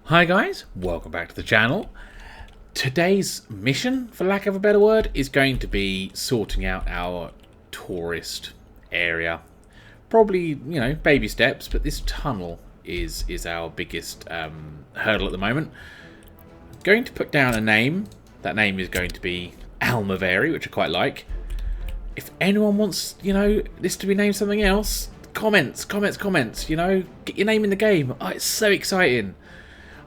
Hi guys, welcome back to the channel. Today's mission, for lack of a better word, is going to be sorting out our tourist area. Probably, you know, baby steps, but this tunnel is our biggest hurdle at the moment. Going to put down a name. That name is going to be Almavery, which I quite like. If anyone wants, you know, this to be named something else, comments, you know, get your name in the game. Oh, it's so exciting.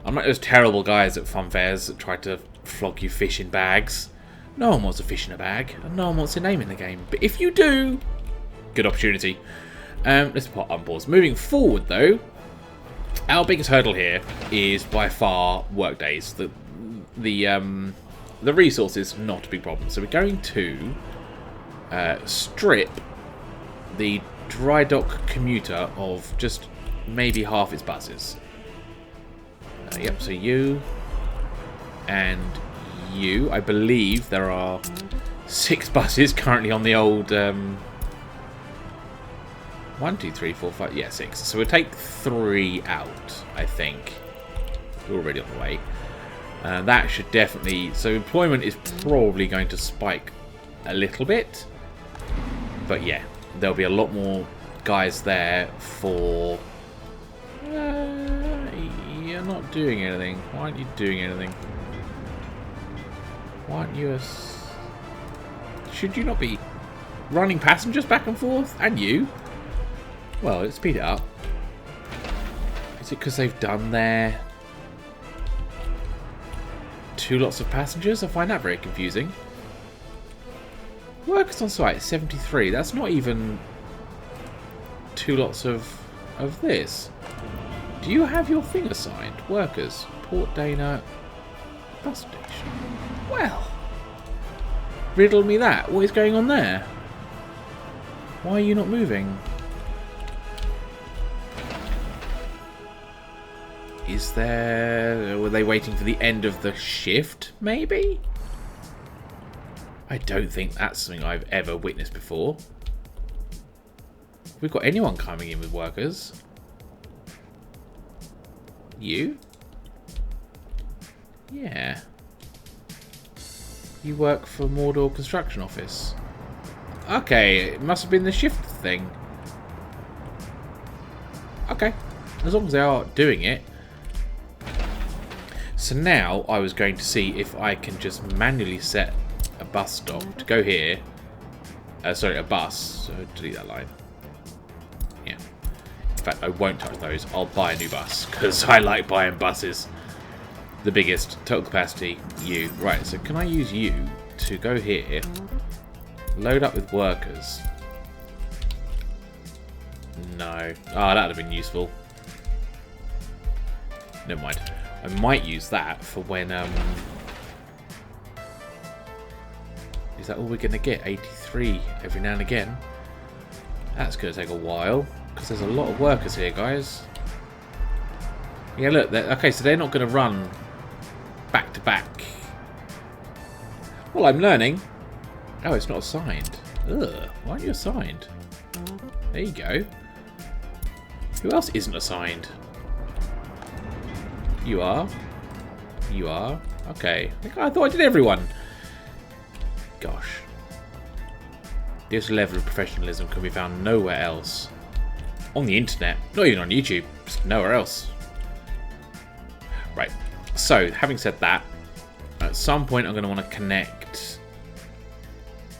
I'm like those terrible guys at fun fairs that try to flog you fish in bags. No one wants a fish in a bag, and no one wants a name in the game. But if you do, good opportunity. Let's put on pause. Moving forward, though, our biggest hurdle here is by far work days. The resources, not a big problem. So we're going to strip the dry dock commuter of just maybe half its buses. Yep, so you and you. I believe there are 6 buses currently on the old 1, 2, 3, 4, 5. Yeah, 6. So we'll take 3 out, I think. We're already on the way. That should definitely... So employment is probably going to spike a little bit. But yeah, there'll be a lot more guys there for... You're not doing anything. Why aren't you doing anything? Why aren't you Should you not be running passengers back and forth? And you? Well, let's speed it up. Is it because they've done their 2 lots of passengers? I find that very confusing. Workers on site, 73. That's not even 2 lots of this. Do you have your thing assigned? Workers. Port Dana. Bus station. Well. Riddle me that. What is going on there? Why are you not moving? Is there... Were they waiting for the end of the shift, maybe? I don't think that's something I've ever witnessed before. Have we got anyone coming in with workers? You? Yeah. You work for Mordor Construction Office. Okay, it must have been the shift thing. Okay, as long as they are doing it. So now I was going to see if I can just manually set a bus stop to go here. Sorry, a bus. So delete that line. Yeah. In fact, I won't touch those. I'll buy a new bus because I like buying buses. The biggest total capacity, you. Right, so can I use you to go here, load up with workers? No. Oh, that would have been useful. Never mind. I might use that for when... Is that all we're going to get? 83 every now and again. That's going to take a while. Because there's a lot of workers here, guys. Yeah, look. Okay, so they're not going to run back to back. Well, I'm learning. Oh, it's not assigned. Ugh, why aren't you assigned? There you go. Who else isn't assigned? You are. You are. Okay. I thought I did everyone. Gosh. This level of professionalism can be found nowhere else. On the internet. Not even on YouTube. Just nowhere else. Right. So, having said that, at some point I'm going to want to connect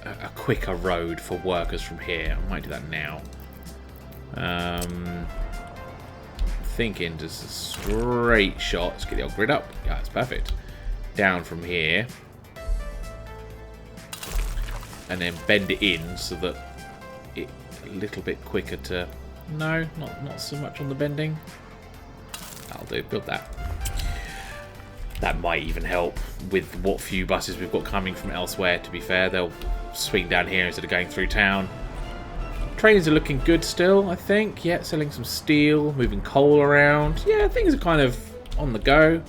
a quicker road for workers from here. I might do that now. Thinking just a straight shot. Let's get the old grid up. Yeah, that's perfect. Down from here. And then bend it in so that it's a little bit quicker to... No, not so much on the bending. That'll do. Build that. That might even help with what few buses we've got coming from elsewhere, to be fair. They'll swing down here instead of going through town. Trains are looking good still, I think. Yeah, selling some steel, moving coal around. Yeah, things are kind of on the go.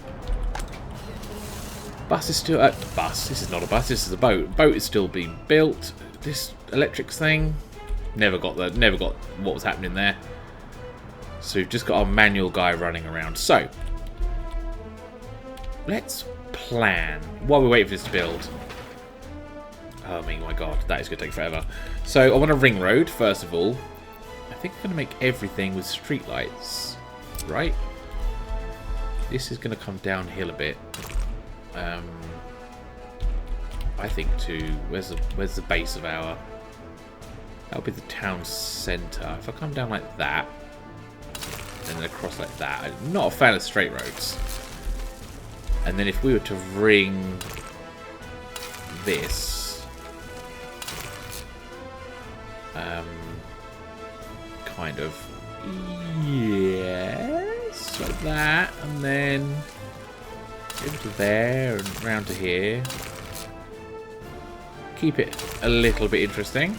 Bus is still... bus. This is not a bus, this is a boat. Boat is still being built. This electrics thing... Never got what was happening there. So we've just got our manual guy running around. So, let's plan while we wait for this to build. Oh my god, that is going to take forever. So I want a ring road, first of all. I think I'm going to make everything with streetlights, right? This is going to come downhill a bit. I think to... Where's the base of our... That'll be the town centre. If I come down like that, and then across like that. I'm not a fan of straight roads. And then if we were to ring this, kind of, yes, like that, and then over to there and round to here. Keep it a little bit interesting.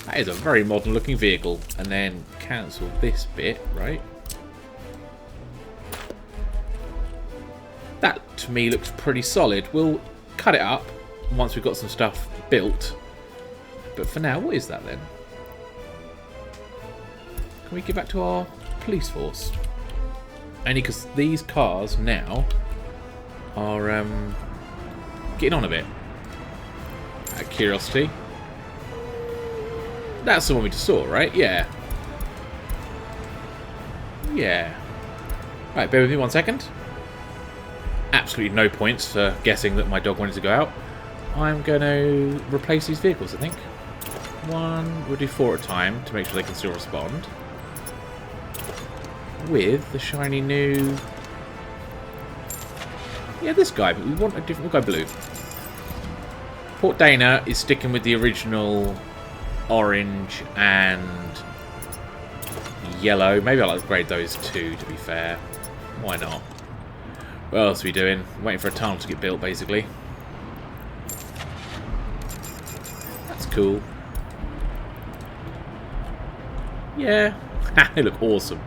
That is a very modern looking vehicle. And then cancel this bit, right? That to me looks pretty solid. We'll cut it up once we've got some stuff built. But for now, what is that then? Can we give that to our police force? Only because these cars now are getting on a bit. Out of curiosity. That's the one we just saw, right? Yeah. Yeah. Right, bear with me 1 second. Absolutely no points for guessing that my dog wanted to go out. I'm going to replace these vehicles, I think. We'll do 4 at a time to make sure they can still respond. With the shiny new... Yeah, this guy, but we want a different... We'll go blue. Port Dana is sticking with the original orange and yellow. Maybe I'll upgrade those two, to be fair. Why not? What else are we doing? Waiting for a tunnel to get built, basically. That's cool. Yeah. They look awesome.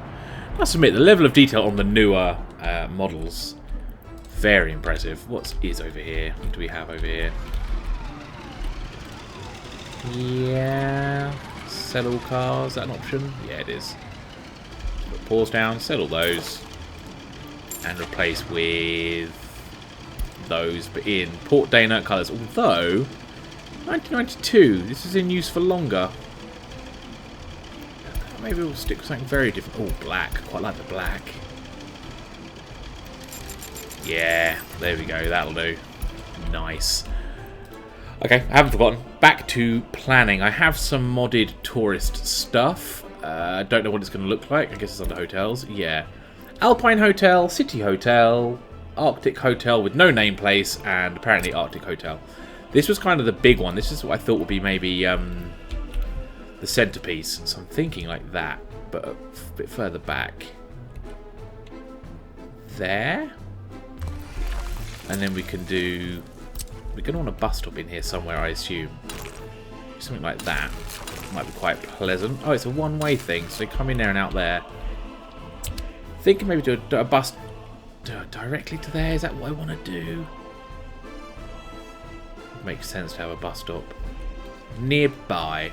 I must admit, the level of detail on the newer models, very impressive. What is over here? What do we have over here? Yeah. Sell all cars. Is that an option? Yeah, it is. Put pause down. Sell all those. And replace with those, but in Port Dana colours. Although, 1992, this is in use for longer. Maybe we'll stick with something very different. Oh, black. Quite like the black. Yeah, there we go. That'll do. Nice. Okay, I haven't forgotten. Back to planning. I have some modded tourist stuff. I don't know what it's going to look like. I guess it's under hotels. Yeah. Alpine Hotel, City Hotel, Arctic Hotel with no name place, and apparently Arctic Hotel. This was kind of the big one. This is what I thought would be maybe the centerpiece. So I'm thinking like that, but a bit further back. There. And then we can do... We're going to want a bus stop in here somewhere, I assume. Something like that. Might be quite pleasant. Oh, it's a one-way thing, so come in there and out there. Thinking maybe do a bus directly to there. Is that what I want to do? Makes sense to have a bus stop nearby,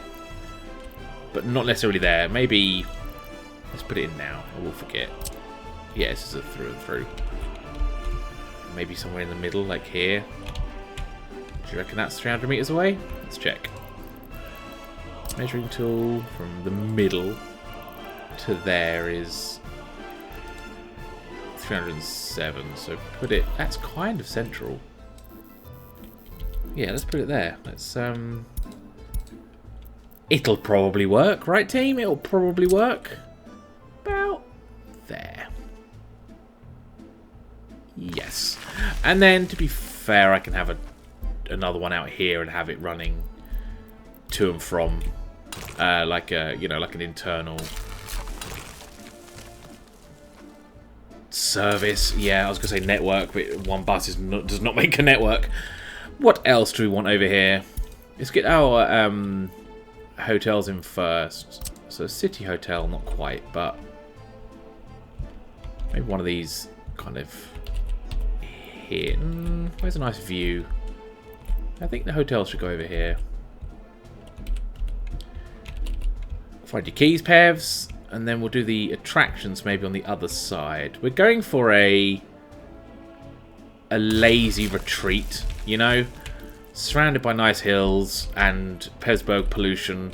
but not necessarily there. Maybe let's put it in now, or we'll forget. Yeah, this is a through and through. Maybe somewhere in the middle, like here. Do you reckon that's 300 meters away? Let's check. Measuring tool from the middle to there is 307, so put it... That's kind of central. Yeah, let's put it there. Let's, It'll probably work, right team? It'll probably work. About there. Yes. And then, to be fair, I can have another one out here and have it running to and from, like a, you know, like an internal... service. Yeah, I was going to say network, but one bus does not make a network. What else do we want over here? Let's get our hotels in first. So City Hotel, not quite, but maybe one of these kind of here. Where's a nice view? I think the hotel should go over here. If Find your keys, Pevs. And then we'll do the attractions maybe on the other side. We're going for a lazy retreat, you know? Surrounded by nice hills and Pevsburg pollution.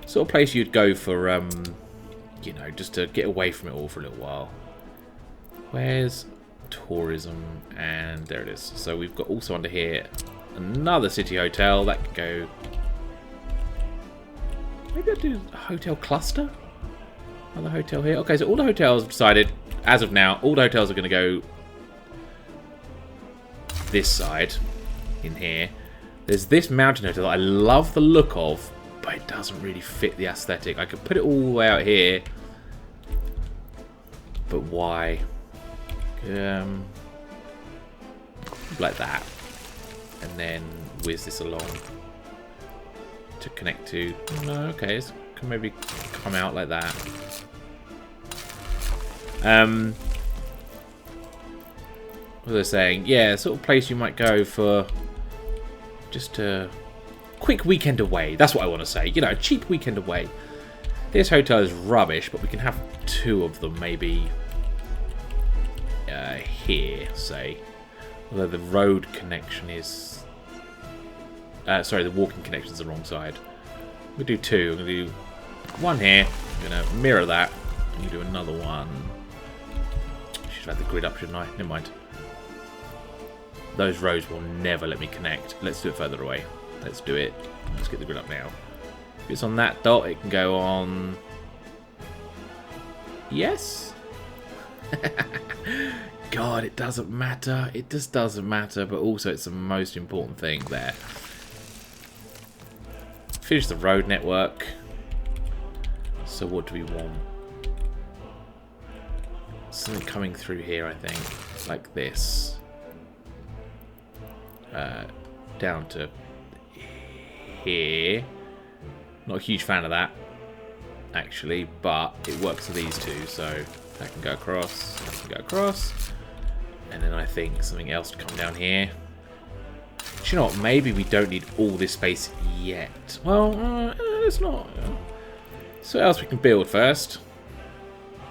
Sort of place you'd go for, you know, just to get away from it all for a little while. Where's tourism? And there it is. So we've got also under here another city hotel. That can go... Maybe I'll do a hotel cluster? Another hotel here. Okay, so all the hotels have decided, as of now, all the hotels are going to go this side, in here. There's this mountain hotel that I love the look of, but it doesn't really fit the aesthetic. I could put it all the way out here, but why? Like that. And then whiz this along to connect to... No, okay, it can maybe come out like that. What they're saying, yeah, sort of place you might go for just a quick weekend away. That's what I want to say. You know, a cheap weekend away. This hotel is rubbish, but we can have 2 of them maybe here, say. Although the road connection is... sorry, the walking connection is the wrong side. We'll do 2. I'm going to do 1 here. I'm going to mirror that. I'm going to do another one. Should have had the grid up, shouldn't I? Never mind. Those roads will never let me connect. Let's do it further away. Let's do it. Let's get the grid up now. If it's on that dot, it can go on... Yes? God, it doesn't matter. It just doesn't matter, but also it's the most important thing there. Finish the road network. So what do we want? Something coming through here, I think. Like this. Down to here. Not a huge fan of that, actually, but it works for these 2, so that can go across, that can go across. And then I think something else to come down here. Do you know what? Maybe we don't need all this space yet. Well, it's not. So what else we can build first?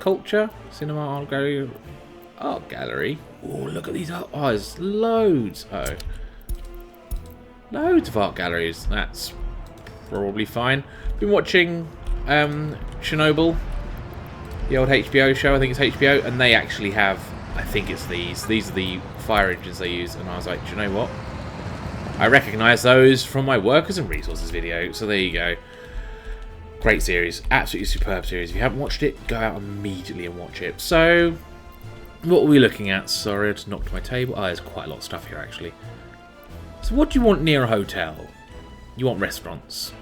Culture, cinema, art gallery. Art gallery. Oh, look at these art. Oh, there's loads. Uh-oh. Loads of art galleries. That's probably fine. Been watching Chernobyl, the old HBO show. I think it's HBO, and they actually have. I think it's these. These are the fire engines they use, and I was like, do you know what? I recognise those from my workers and resources video. So there you go. Great series, absolutely superb series. If you haven't watched it, go out immediately and watch it. So, what are we looking at? Sorry, I just knocked my table. Oh, there's quite a lot of stuff here, actually. So what do you want near a hotel? You want restaurants.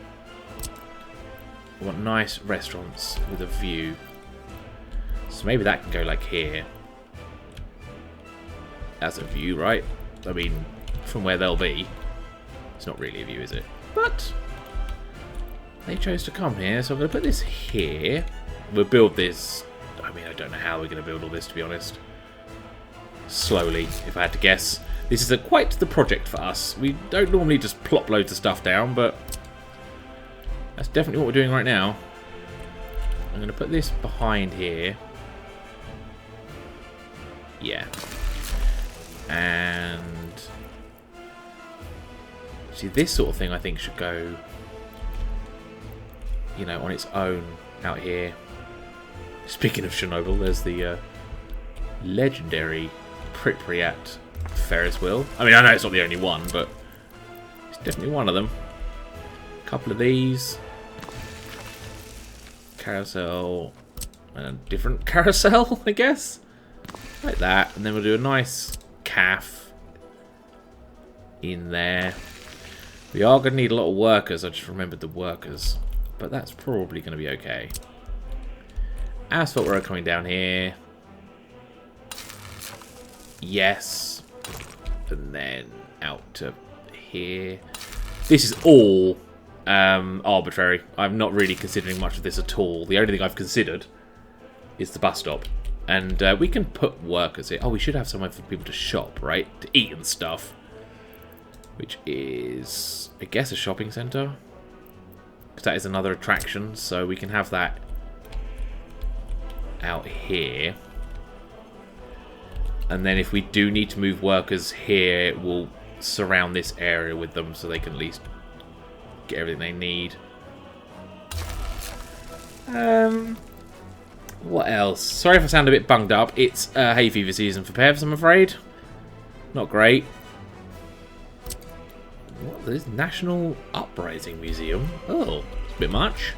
You want nice restaurants with a view. So maybe that can go like here. That's a view, right? I mean, from where they'll be. It's not really a view, is it? But they chose to come here, so I'm going to put this here. We'll build this. I mean, I don't know how we're going to build all this, to be honest. Slowly, if I had to guess. This is quite the project for us. We don't normally just plop loads of stuff down, but that's definitely what we're doing right now. I'm going to put this behind here. Yeah. And see, this sort of thing I think should go, you know, on its own out here. Speaking of Chernobyl, there's the legendary Pripyat Ferris wheel. I mean, I know it's not the only one, but it's definitely one of them. A couple of these. Carousel. And a different carousel, I guess. Like that. And then we'll do a nice calf in there. We are going to need a lot of workers. I just remembered the workers. But that's probably going to be okay. Asphalt road coming down here. Yes. And then out to here. This is all arbitrary. I'm not really considering much of this at all. The only thing I've considered is the bus stop. And we can put workers here. Oh, we should have somewhere for people to shop, right? To eat and stuff. Which is, I guess, a shopping centre. because that is another attraction, so we can have that out here. And then if we do need to move workers here, we'll surround this area with them so they can at least get everything they need. What else? Sorry if I sound a bit bunged up. It's hay fever season for Pevs, I'm afraid. Not great. What? There's National Uprising Museum. Oh, it's a bit much.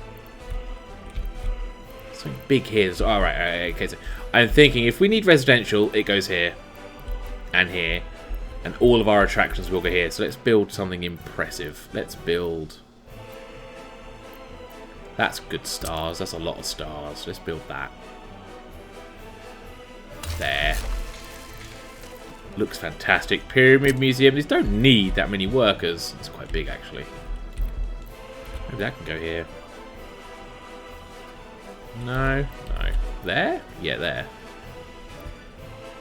Something big here. Alright, okay. So I'm thinking if we need residential, it goes here. And here. And all of our attractions will go here. So let's build something impressive. Let's build... That's good stars. That's a lot of stars. Let's build that. There. Looks fantastic. Pyramid Museum. These don't need that many workers. It's quite big, actually. Maybe that can go here. No. No. There? Yeah, there.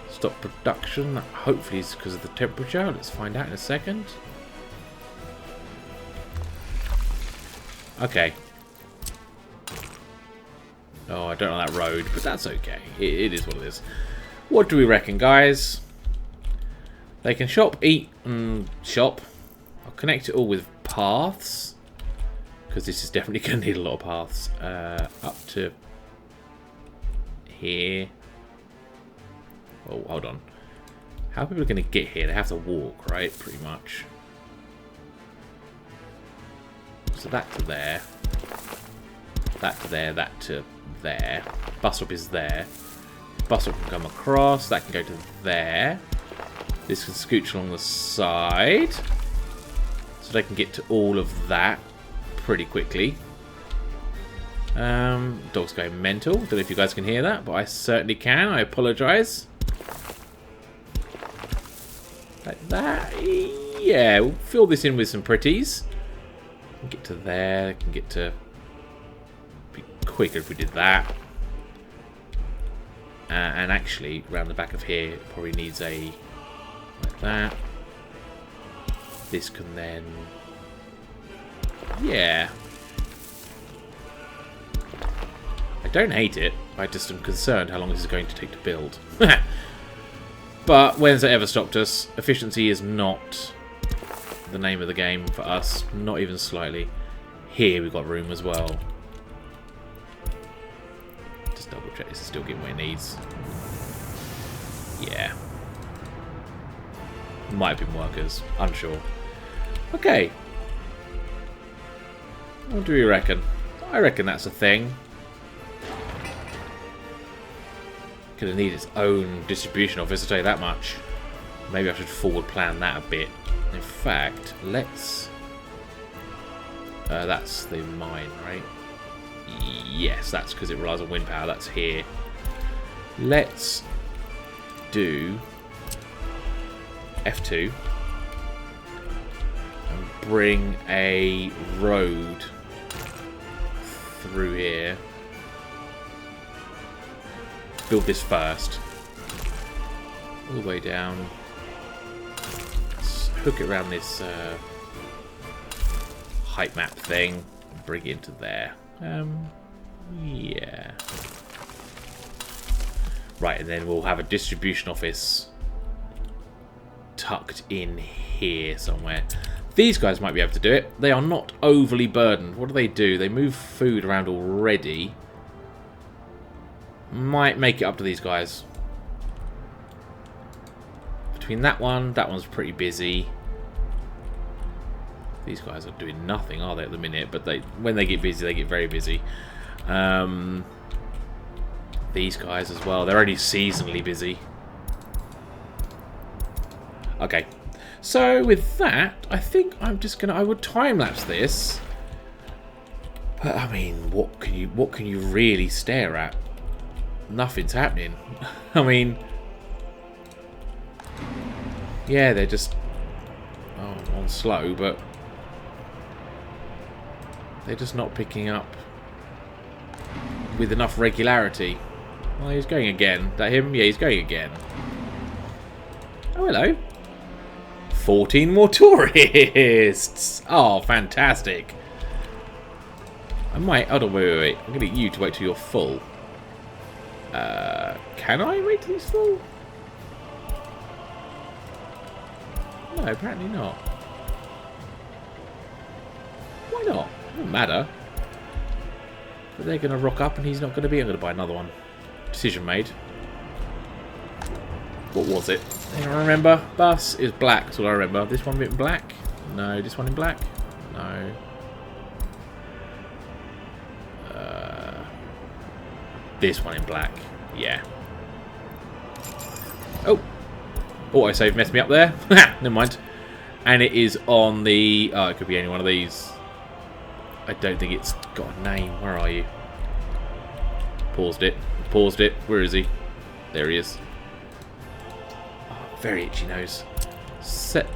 Stop production. Hopefully it's because of the temperature. Let's find out in a second. Okay. Oh, I don't know that road, but that's okay. It is what it is. What do we reckon, guys? They can shop, eat, and shop. I'll connect it all with paths, because this is definitely going to need a lot of paths. Up to here. Oh, hold on. How are people going to get here? They have to walk, right? Pretty much. So that to there. That to there. That to there. Bus stop is there. Bus stop can come across. That can go to there. This can scooch along the side. So they can get to all of that pretty quickly. Dog's going mental. Don't know if you guys can hear that, but I certainly can. I apologise. Like that. Yeah, we'll fill this in with some pretties. Can get to there. Can get to... Be quicker if we did that. And actually, around the back of here, it probably needs a... Like that. This can then... Yeah. I don't hate it. I just am concerned how long this is going to take to build. But when's it ever stopped us? Efficiency is not the name of the game for us. Not even slightly. Here we've got room as well. Just double check this is still getting what it needs. Yeah. Might have been workers. Unsure. Okay. What do we reckon? I reckon that's a thing. Gonna need its own distribution office, I'll tell you that much. Maybe I should forward plan that a bit. In fact, let's... that's the mine, right? Yes, that's because it relies on wind power. That's here. Let's do F2 and bring a road through here. Build this first. All the way down. Let's hook it around this height map thing. Bring it into there. Yeah. Right, and then we'll have a distribution office tucked in here somewhere. These guys might be able to do it. They are not overly burdened. What do? They move food around already. Might make it up to these guys. Between that one's pretty busy. These guys are doing nothing, are they, at the minute? But when they get busy, they get very busy. These guys as well. They're only seasonally busy. Okay. So with that, I think I'm just gonna... I would time-lapse this. But I mean, what can you really stare at? Nothing's happening. I mean, yeah, they're just on slow, but they're just not picking up with enough regularity. Well, he's going again. Is that him? Yeah, he's going again. Oh, hello. 14 more tourists. Oh, fantastic. might... Hold on, wait. I'm going to get you to wait till you're full. Can I wait till he's full? No, apparently not. Why not? It doesn't matter. But they're going to rock up and he's not going to be. I'm going to buy another one. Decision made. What was it? Anyone remember? Bus is black. That's all I remember. This one in black? No. This one in black? No. This one in black. Yeah. Oh. Autosave messed me up there. Never mind. And it is on the... Oh, it could be any one of these. I don't think it's got a name. Where are you? Paused it. Paused it. Where is he? There he is. Oh, very itchy nose.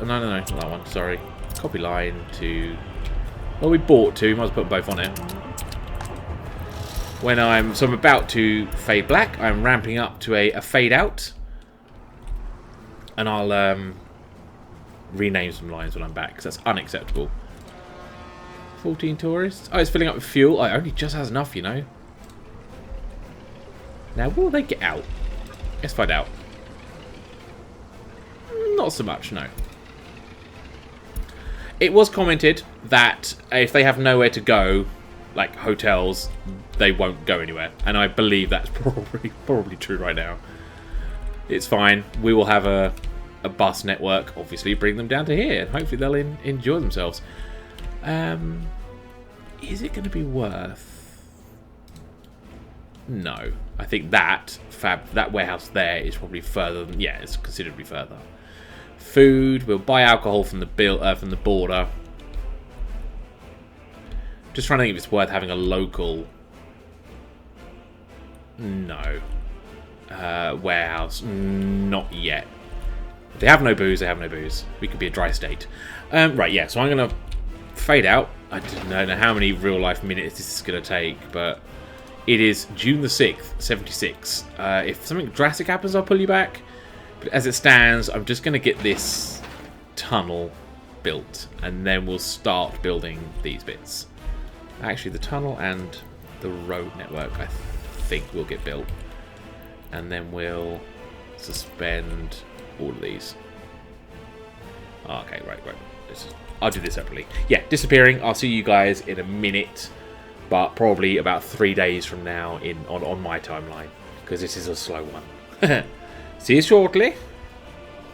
No, not that one. Sorry. Copy line to... Well, we bought two. Might as well put them both on it. So I'm about to fade black. I'm ramping up to a fade out. And I'll rename some lines when I'm back, because that's unacceptable. 14 tourists. Oh, it's filling up with fuel. Oh, it only just has enough, you know. Now, will they get out? Let's find out. Not so much, no. It was commented that if they have nowhere to go, like hotels, they won't go anywhere. And I believe that's probably true right now. It's fine. We will have a bus network, obviously, bring them down to here. And hopefully they'll enjoy themselves. Is it going to be worth... No. I think that warehouse there is probably further than... Yeah, it's considerably further. Food. We'll buy alcohol from the border. Just trying to think if it's worth having a local... No. Warehouse. Not yet. If they have no booze, they have no booze. We could be a dry state. Right, yeah, so I'm going to fade out. I don't know how many real-life minutes this is going to take, but it is June the 6th, 76. If something drastic happens, I'll pull you back. But as it stands, I'm just going to get this tunnel built, and then we'll start building these bits. Actually, the tunnel and the road network, I think, will get built. And then we'll suspend all of these. Oh, okay, right. I'll do this separately. Yeah, disappearing. I'll see you guys in a minute, but probably about 3 days from now on my timeline, because this is a slow one. See you shortly.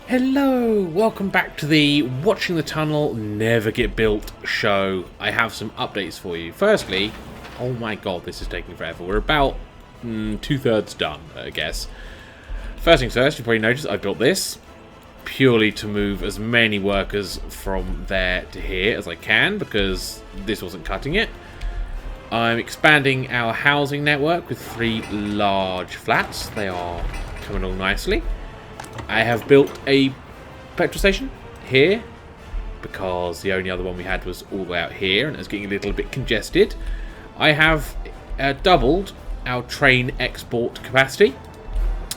Hello, welcome back to the Watching the Tunnel Never Get Built show. I have some updates for you. Firstly, oh my god, this is taking forever. We're about 2/3 done, I guess. First things first, you probably noticed I built this purely to move as many workers from there to here as I can, because this wasn't cutting it. I'm expanding our housing network with 3 large flats. They are coming along nicely. I have built a petrol station here, because the only other one we had was all the way out here, and it was getting a little bit congested. I have doubled our train export capacity.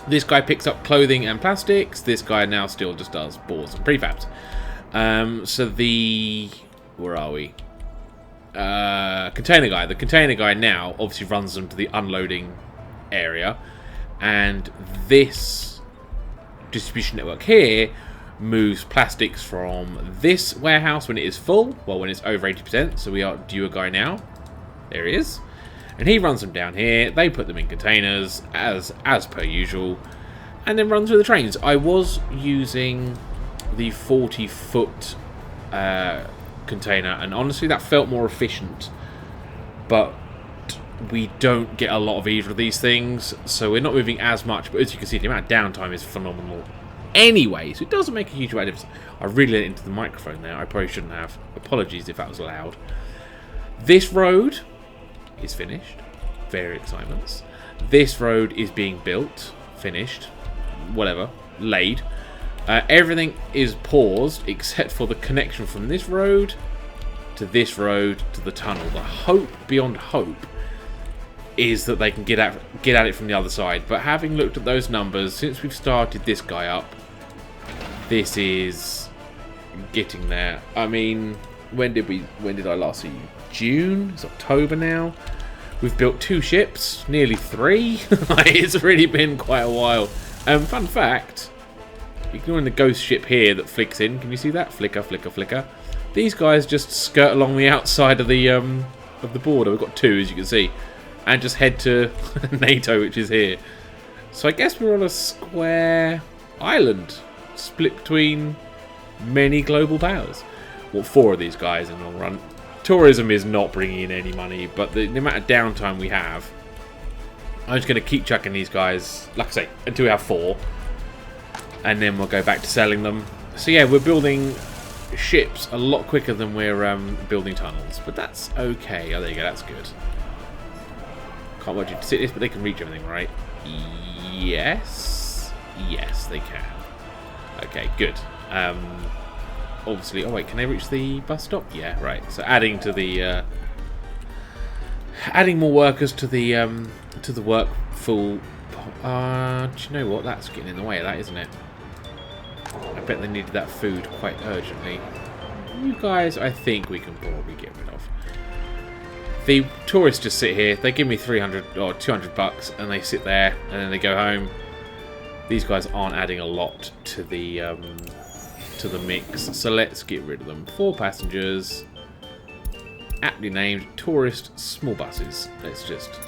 This guy picks up clothing and plastics. This guy now still just does boards and prefabs. So the... Where are we? Container guy. The container guy now obviously runs them to the unloading area. And this distribution network here moves plastics from this warehouse when it is full. Well, when it's over 80%. So we are due a guy now. There he is. And he runs them down here. They put them in containers as per usual, and then run through the trains. I was using the 40-foot container, and honestly that felt more efficient, but we don't get a lot of either of these things, so we're not moving as much. But as you can see, the amount of downtime is phenomenal anyway, so it doesn't make a huge amount of difference. I really let into the microphone there. I probably shouldn't have. Apologies if that was loud. This road is finished. Very excitements. This road is being built. Finished. Whatever. Laid. Everything is paused except for the connection from this road to the tunnel. The hope beyond hope is that they can get at it from the other side. But having looked at those numbers, since we've started this guy up, this is getting there. I mean, when did I last see you? June. It's October now. We've built 2 ships, nearly 3. It's really been quite a while. Fun fact, ignoring the ghost ship here that flicks in. Can you see that? Flicker, flicker, flicker. These guys just skirt along the outside of the border. We've got 2, as you can see. And just head to NATO, which is here. So I guess we're on a square island, split between many global powers. Well, 4 of these guys in the long run. Tourism is not bringing in any money, but the amount of downtime we have, I'm just going to keep chucking these guys, like I say, until we have 4. And then we'll go back to selling them. So yeah, we're building ships a lot quicker than we're building tunnels. But that's okay. Oh, there you go. That's good. Can't want you to sit this, but they can reach everything, right? Yes. Yes, they can. Okay, good. Obviously, oh wait, can they reach the bus stop? Yeah, right. So adding to the adding more workers to the work full. Do you know what? That's getting in the way of that, isn't it? I bet they needed that food quite urgently. You guys, I think we can probably get rid of. The tourists just sit here. They give me 300 or 200 bucks, and they sit there, and then they go home. These guys aren't adding a lot to the mix, so let's get rid of them. 4 passengers, aptly named tourist small buses. Let's just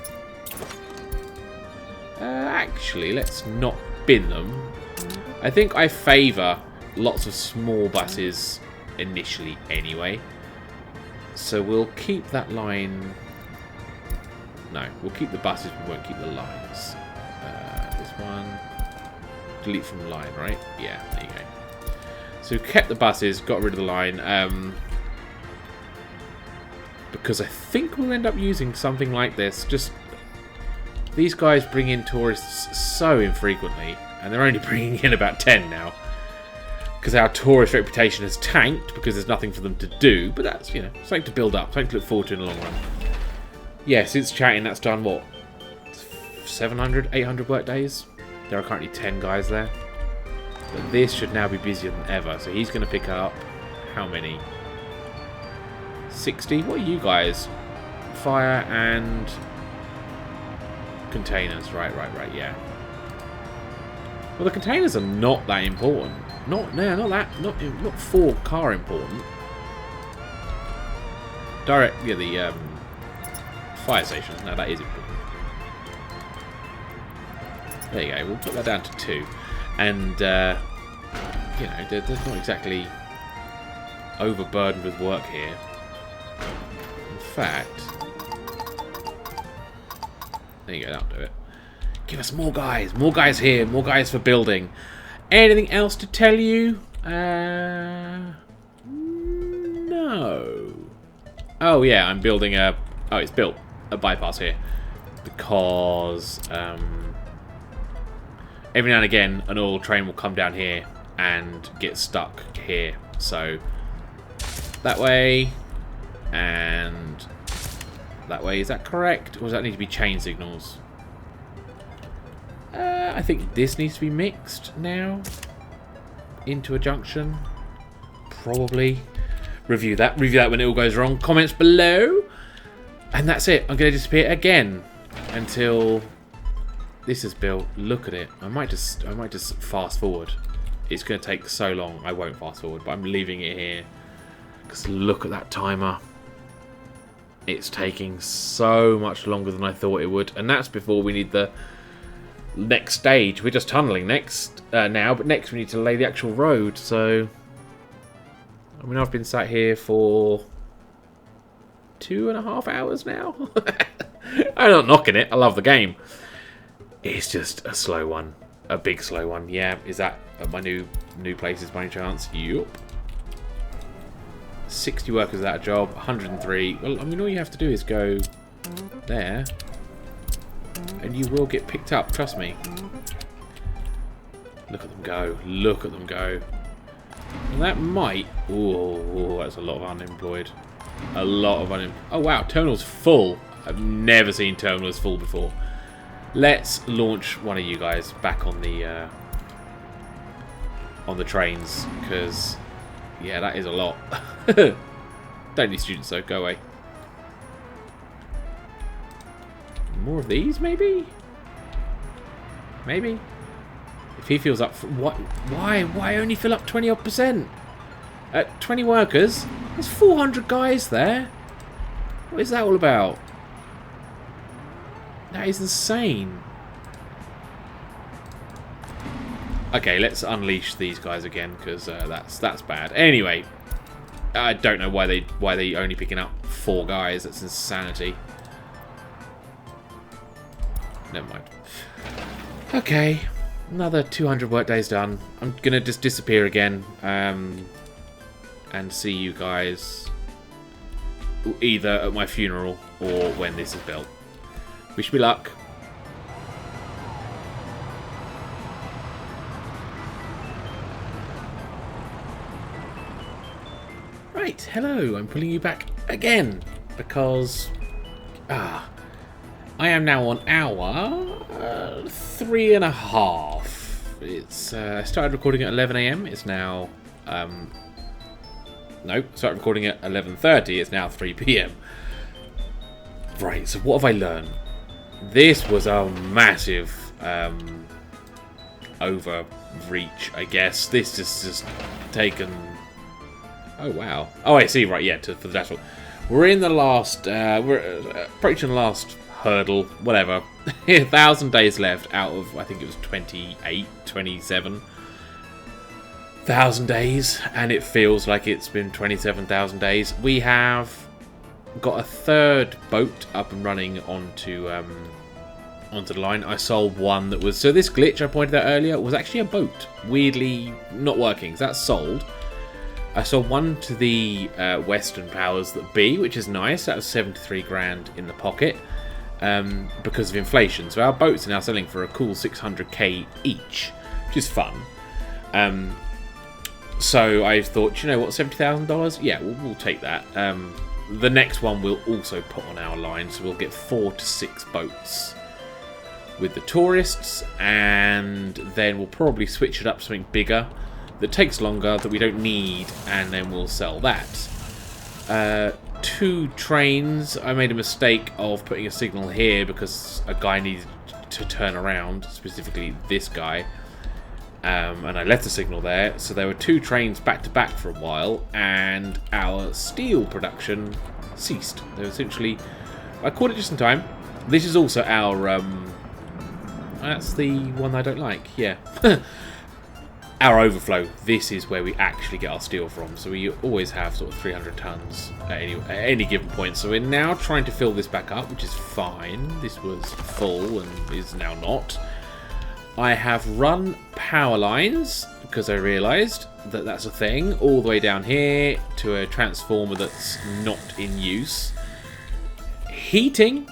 actually let's not bin them. I think I favour lots of small buses initially anyway. So we'll keep that line. No, we'll keep the buses, we won't keep the lines. This one. Delete from line, right? Yeah, there you go. So we kept the buses, got rid of the line. Because I think we'll end up using something like this. Just these guys bring in tourists so infrequently, and they're only bringing in about 10 now. Because our tourist reputation has tanked because there's nothing for them to do. But that's, you know, something to build up, something to look forward to in the long run. Yeah, since chatting, that's done, what, 700, 800 work days? There are currently 10 guys there. But this should now be busier than ever. So he's going to pick up, how many? 60? What are you guys? Fire and containers. Right, yeah. Well, the containers are not that important. Not for car important. Direct, yeah, the fire station. No, that is important. There you go. We'll put that down to 2, and you know, they're not exactly overburdened with work here. In fact, there you go. That'll do it. Give us more guys here, more guys for building. Anything else to tell you? No. Oh yeah, I'm building a. Oh, it's built a bypass here because every now and again an oil train will come down here and get stuck here. So that way and that way. Is that correct, or does that need to be chain signals? I think this needs to be mixed now into a junction. Probably. Review that when it all goes wrong. Comments below. And that's it. I'm going to disappear again until this is built. Look at it. I might just fast forward. It's going to take so long. I won't fast forward, but I'm leaving it here. Because look at that timer. It's taking so much longer than I thought it would. And that's before we need the next stage. We're just tunneling next now, but next we need to lay the actual road. So I mean, I've been sat here for 2.5 hours now. I'm not knocking it. I love the game. It's just a slow one, a big slow one. Yeah, is that at my new places by any chance? Yup. 60 workers without a job, 103. Well, I mean, all you have to do is go there, and you will get picked up, trust me. Look at them go. Look at them go. And that might... Ooh, that's a lot of unemployed. A lot of unemployed. Oh, wow. Terminal's full. I've never seen terminals full before. Let's launch one of you guys back on the trains, because, yeah, that is a lot. Don't need students, though. Go away. more of these, maybe? Maybe? If he fills up... What? Why only fill up 20 odd %? At 20 workers? There's 400 guys there. What is that all about? That is insane. Okay, let's unleash these guys again, because that's bad. Anyway, I don't know why they only picking up 4 guys. That's insanity. Never mind. Okay, another 200 work days done. I'm gonna just disappear again, and see you guys either at my funeral or when this is built. Wish me luck. Right, hello, I'm pulling you back again because I am now on hour 3.5. It's I started recording at 11 AM. It's now no, started recording at 11:30. It's now 3 PM. Right, so what have I learned? This was a massive overreach, I guess. This is just taken. Oh wow! Oh, I see. Right, yeah. For the dashboard, we're in the last. We're approaching the last hurdle. Whatever. 1,000 days left out of, I think it was 27,000 days, and it feels like it's been 27,000 days. We have got a third boat up and running onto the line. I sold one that was... So this glitch I pointed out earlier was actually a boat. Weirdly not working. So that's sold. I sold one to the Western Powers that be, which is nice. That was 73 grand in the pocket because of inflation. So our boats are now selling for a cool 600k each, which is fun. So I thought, you know what, $70,000? Yeah, we'll take that. The next one we'll also put on our line, so we'll get 4 to 6 boats with the tourists, and then we'll probably switch it up to something bigger that takes longer, that we don't need, and then we'll sell that. 2 trains. I made a mistake of putting a signal here because a guy needed to turn around, specifically this guy, and I left the signal there. So there were 2 trains back to back for a while, and our steel production ceased. They were essentially, I caught it just in time. This is also our that's the one I don't like. Yeah. Our overflow. This is where we actually get our steel from. So we always have sort of 300 tons at any given point. So we're now trying to fill this back up, which is fine. This was full and is now not. I have run power lines because I realised that that's a thing all the way down here to a transformer that's not in use. Heating.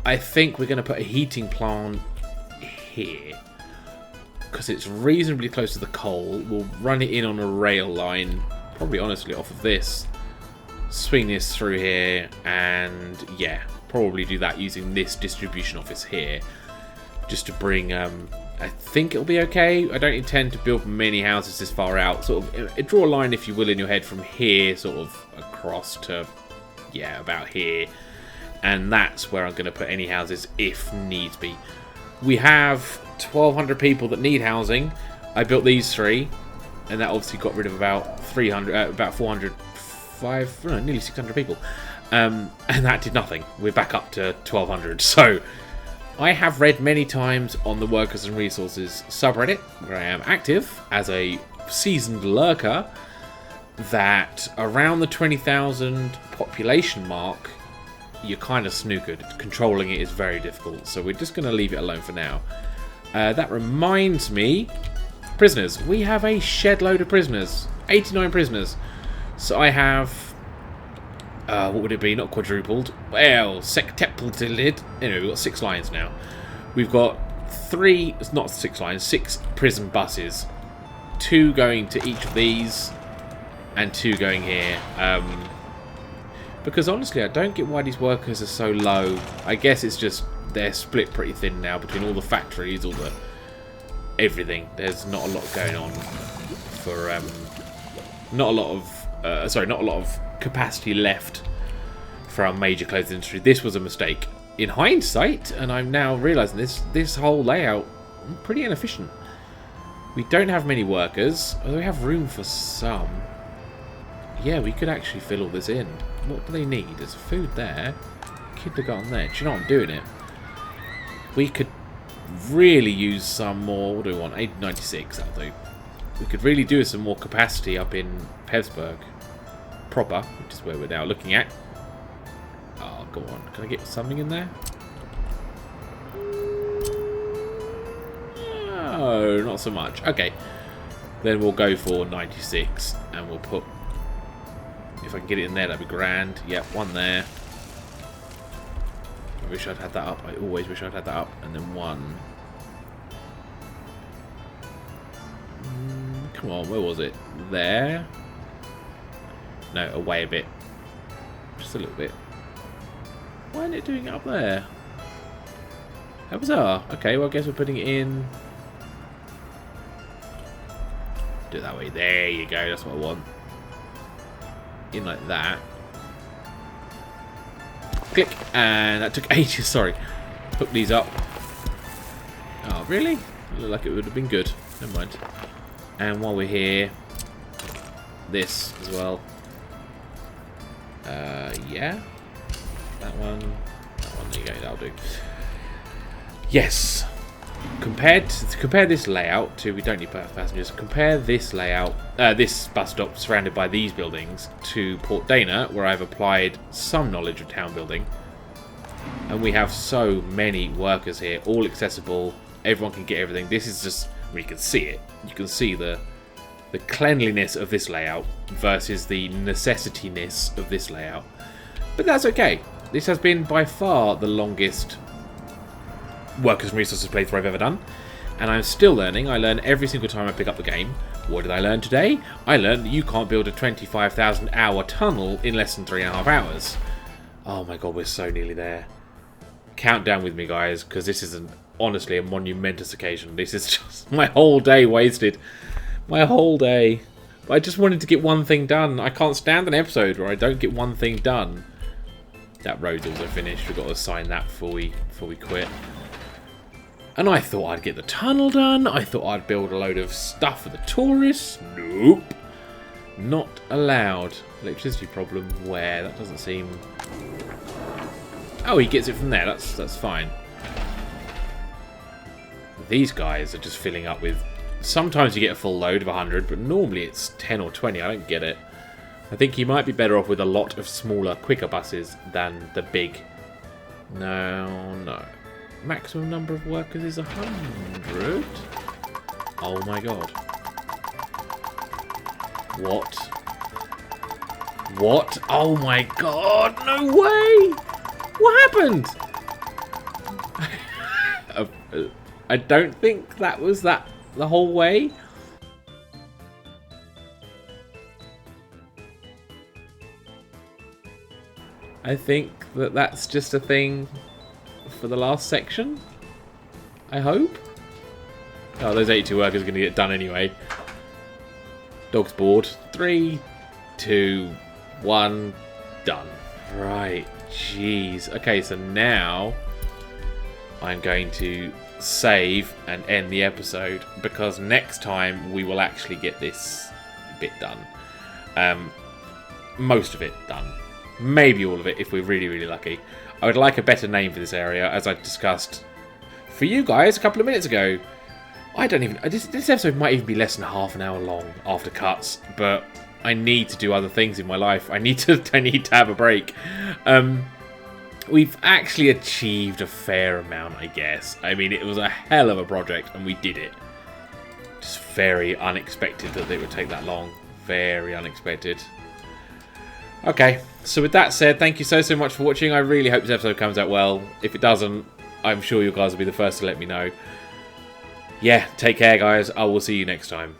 I think we're going to put a heating plant here, because it's reasonably close to the coal. We'll run it in on a rail line, probably honestly off of this. Swing this through here, and yeah, probably do that using this distribution office here, just to bring. I think it'll be okay. I don't intend to build many houses this far out. Sort of draw a line, if you will, in your head from here, sort of across to, yeah, about here, and that's where I'm going to put any houses if needs be. We have 1,200 people that need housing. I built these 3, and that obviously got rid of about 405, no, nearly 600 people, and that did nothing. We're back up to 1,200. So I have read many times on the Workers and Resources subreddit, where I am active as a seasoned lurker, that around the 20,000 population mark, you're kind of snookered. Controlling it is very difficult, so we're just going to leave it alone for now. That reminds me, prisoners. We have a shed load of prisoners. 89 prisoners. So I have, what would it be? Not quadrupled. Well, septupled. Anyway, we've got 6 lines now. We've got 3, it's not 6 lines, 6 prison buses. 2 going to each of these, and 2 going here. Because honestly, I don't get why these workers are so low. I guess it's just they're split pretty thin now between all the factories, all the everything. There's not a lot going on for not a lot of capacity left for our major clothes industry. This was a mistake. in hindsight, and I'm now realising this whole layout pretty inefficient. We don't have many workers, although we have room for some. Yeah, we could actually fill all this in. What do they need? There's food there. Kindergarten there. Do you know I'm doing it? We could really use some more. What do we want? 896, that'll do. We could really do some more capacity up in Pevsburg proper, which is where we're now looking at. Oh, go on. Can I get something in there? No, not so much. Okay. Then we'll go for 96 and we'll put... If I can get it in there, that'd be grand. Yep, one there. I wish I'd had that up. I always wish I'd had that up. And then one. Come on, where was it? There? No, away a bit. Just a little bit. Why isn't it doing it up there? How bizarre. Okay, well I guess we're putting it in. Do it that way. There you go, that's what I want. In like that. Click. And that took ages, sorry. Hook these up. Oh, really? It looked like it would have been good. Never mind. And while we're here, this as well. Yeah. That one. There you go, that'll do. Yes. Compare this layout to, we don't need passengers, compare this layout, this bus stop surrounded by these buildings to Port Dana, where I've applied some knowledge of town building. And we have so many workers here, all accessible, everyone can get everything. This is just, I mean, you can see it. You can see the cleanliness of this layout versus the necessity-ness of this layout. But that's okay. This has been by far the longest Workers and Resources playthrough I've ever done, and I'm still learning. I learn every single time I pick up the game. What did I learn today? I learned that you can't build a 25,000 hour tunnel in less than 3.5 hours. Oh my god, we're so nearly there. Count down with me, guys, because this is honestly a monumentous occasion. This is just my whole day wasted. My whole day. But I just wanted to get one thing done. I can't stand an episode where I don't get one thing done. That road's also finished. We've got to sign that before we quit. And I thought I'd get the tunnel done. I thought I'd build a load of stuff for the tourists. Nope. Not allowed. Electricity problem where? That doesn't seem... Oh, he gets it from there. That's fine. These guys are just filling up with... Sometimes you get a full load of 100, but normally it's 10 or 20. I don't get it. I think you might be better off with a lot of smaller, quicker buses than the big... No. Maximum number of workers is 100. Oh my god. What? What? Oh my god, no way! What happened? I don't think that was the whole way. I think that's just a thing for the last section, I hope. Oh, those 82 workers are going to get done anyway. Dog's bored. 3, 2, 1, done. Right, jeez. Okay, so now I'm going to save and end the episode because next time we will actually get this bit done. Most of it done. Maybe all of it if we're really, really lucky. I would like a better name for this area, as I discussed for you guys a couple of minutes ago. I don't even... This episode might even be less than half an hour long after cuts, but I need to do other things in my life. I need to have a break. We've actually achieved a fair amount, I guess. I mean, it was a hell of a project, and we did it. Just very unexpected that it would take that long. Very unexpected. Okay, so with that said, thank you so much for watching. I really hope this episode comes out well. If it doesn't, I'm sure you guys will be the first to let me know. Yeah, take care, guys. I will see you next time.